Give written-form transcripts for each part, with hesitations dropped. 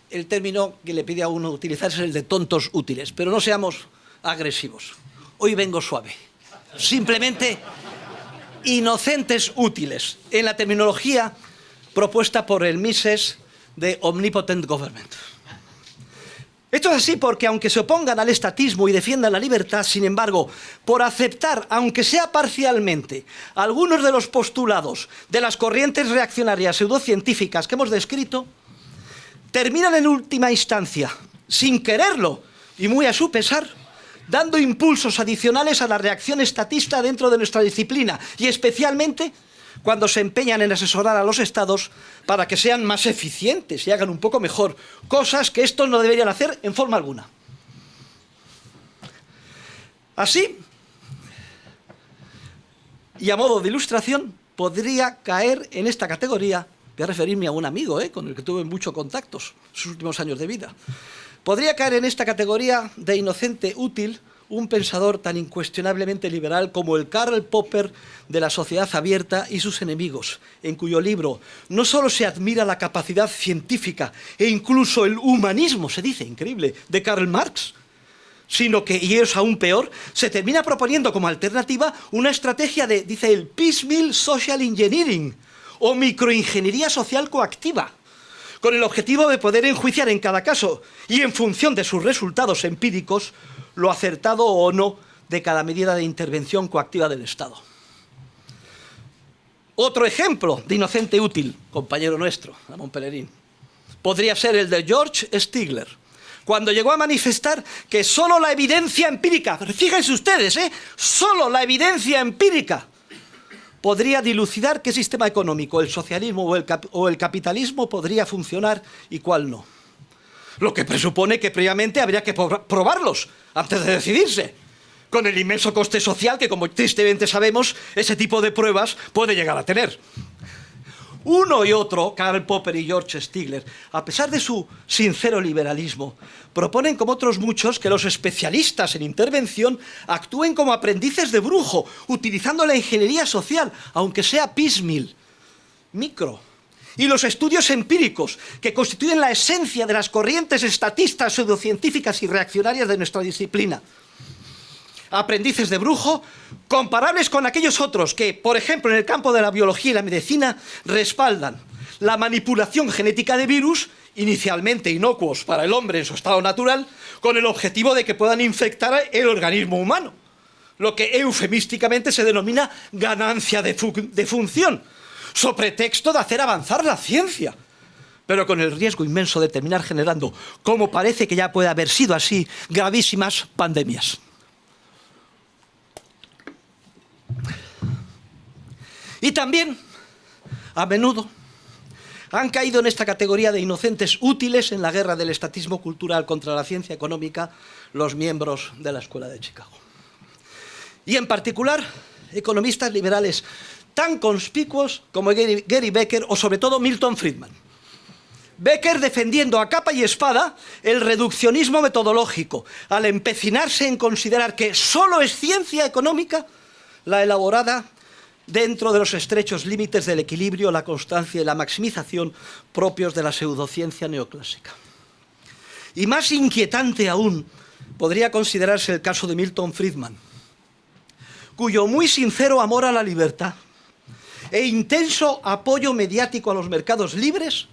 el término que le pide a uno utilizar es el de tontos útiles, pero no seamos agresivos. Hoy vengo suave. Simplemente inocentes útiles, en la terminología propuesta por el Mises de Omnipotent Government. Esto es así porque, aunque se opongan al estatismo y defiendan la libertad, sin embargo, por aceptar, aunque sea parcialmente, algunos de los postulados de las corrientes reaccionarias pseudocientíficas que hemos descrito, terminan en última instancia, sin quererlo y muy a su pesar, dando impulsos adicionales a la reacción estatista dentro de nuestra disciplina, y especialmente cuando se empeñan en asesorar a los estados para que sean más eficientes y hagan un poco mejor, cosas que estos no deberían hacer en forma alguna. Así, y a modo de ilustración, podría caer en esta categoría, voy a referirme a un amigo con el que tuve muchos contactos en sus últimos años de vida, podría caer en esta categoría de inocente útil un pensador tan incuestionablemente liberal como el Karl Popper de La sociedad abierta y sus enemigos, en cuyo libro no solo se admira la capacidad científica e incluso el humanismo, se dice, increíble, de Karl Marx, sino que, y es aún peor, se termina proponiendo como alternativa una estrategia de, dice él, piecemeal social engineering, o microingeniería social coactiva, con el objetivo de poder enjuiciar en cada caso y en función de sus resultados empíricos lo acertado o no de cada medida de intervención coactiva del Estado. Otro ejemplo de inocente útil, compañero nuestro, Ramón Pellerín, podría ser el de George Stigler, cuando llegó a manifestar que solo la evidencia empírica, fíjense ustedes, solo la evidencia podría dilucidar qué sistema económico, el socialismo o el capitalismo, podría funcionar y cuál no. Lo que presupone que previamente habría que probarlos antes de decidirse, con el inmenso coste social que, como tristemente sabemos, ese tipo de pruebas puede llegar a tener. Uno y otro, Karl Popper y George Stigler, a pesar de su sincero liberalismo, proponen, como otros muchos, que los especialistas en intervención actúen como aprendices de brujo, utilizando la ingeniería social, aunque sea piecemeal, micro. Y los estudios empíricos, que constituyen la esencia de las corrientes estatistas, pseudocientíficas y reaccionarias de nuestra disciplina. Aprendices de brujo, comparables con aquellos otros que, por ejemplo, en el campo de la biología y la medicina, respaldan la manipulación genética de virus, inicialmente inocuos para el hombre en su estado natural, con el objetivo de que puedan infectar el organismo humano, lo que eufemísticamente se denomina ganancia de función, sobre pretexto de hacer avanzar la ciencia, pero con el riesgo inmenso de terminar generando, como parece que ya puede haber sido así, gravísimas pandemias. Y también, a menudo, han caído en esta categoría de inocentes útiles en la guerra del estatismo cultural contra la ciencia económica los miembros de la Escuela de Chicago. Y en particular, economistas liberales tan conspicuos como Gary Becker o sobre todo Milton Friedman. Becker defendiendo a capa y espada el reduccionismo metodológico, al empecinarse en considerar que solo es ciencia económica la elaborada dentro de los estrechos límites del equilibrio, la constancia y la maximización propios de la pseudociencia neoclásica. Y más inquietante aún podría considerarse el caso de Milton Friedman, cuyo muy sincero amor a la libertad e intenso apoyo mediático a los mercados libres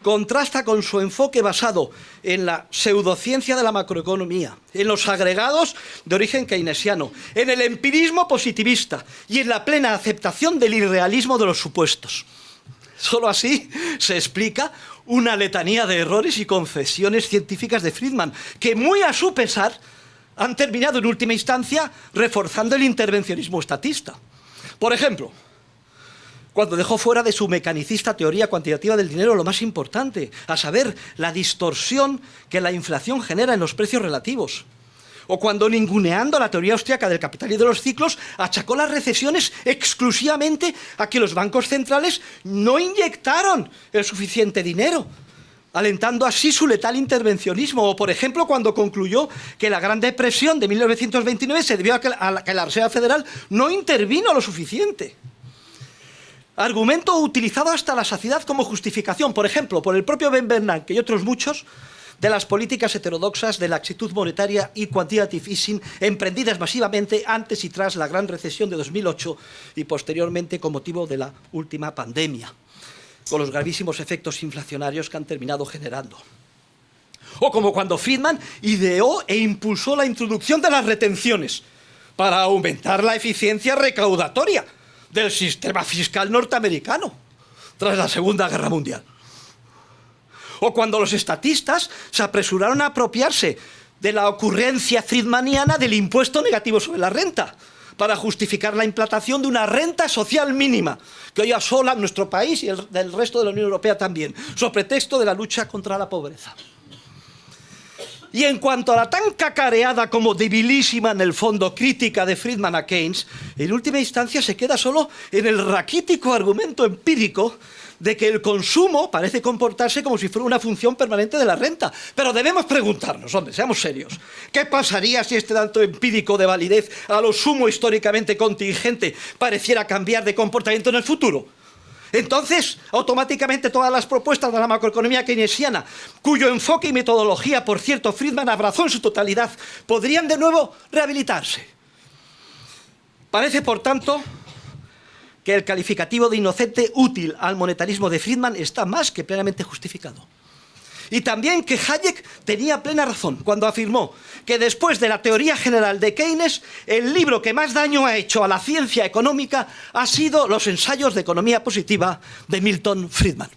contrasta con su enfoque basado en la pseudociencia de la macroeconomía, en los agregados de origen keynesiano, en el empirismo positivista y en la plena aceptación del irrealismo de los supuestos. Solo así se explica una letanía de errores y concesiones científicas de Friedman, que muy a su pesar han terminado en última instancia reforzando el intervencionismo estatista. Por ejemplo, cuando dejó fuera de su mecanicista teoría cuantitativa del dinero lo más importante, a saber, la distorsión que la inflación genera en los precios relativos. O cuando, ninguneando la teoría austríaca del capital y de los ciclos, achacó las recesiones exclusivamente a que los bancos centrales no inyectaron el suficiente dinero, alentando así su letal intervencionismo. O, por ejemplo, cuando concluyó que la Gran Depresión de 1929 se debió a que la Reserva Federal no intervino lo suficiente. Argumento utilizado hasta la saciedad como justificación, por ejemplo, por el propio Ben Bernanke y otros muchos, de las políticas heterodoxas de laxitud monetaria y quantitative easing emprendidas masivamente antes y tras la gran recesión de 2008 y posteriormente con motivo de la última pandemia, con los gravísimos efectos inflacionarios que han terminado generando. O como cuando Friedman ideó e impulsó la introducción de las retenciones para aumentar la eficiencia recaudatoria del sistema fiscal norteamericano tras la Segunda Guerra Mundial. O cuando los estatistas se apresuraron a apropiarse de la ocurrencia friedmaniana del impuesto negativo sobre la renta para justificar la implantación de una renta social mínima que hoy asola nuestro país y el del resto de la Unión Europea también, sobre pretexto de la lucha contra la pobreza. Y en cuanto a la tan cacareada como debilísima en el fondo crítica de Friedman a Keynes, en última instancia se queda solo en el raquítico argumento empírico de que el consumo parece comportarse como si fuera una función permanente de la renta. Pero debemos preguntarnos, hombre, seamos serios, ¿qué pasaría si este dato empírico de validez a lo sumo históricamente contingente pareciera cambiar de comportamiento en el futuro? Entonces, automáticamente todas las propuestas de la macroeconomía keynesiana, cuyo enfoque y metodología, por cierto, Friedman abrazó en su totalidad, podrían de nuevo rehabilitarse. Parece, por tanto, que el calificativo de inocente útil al monetarismo de Friedman está más que plenamente justificado. Y también que Hayek tenía plena razón cuando afirmó que después de la teoría general de Keynes, el libro que más daño ha hecho a la ciencia económica ha sido los ensayos de economía positiva de Milton Friedman.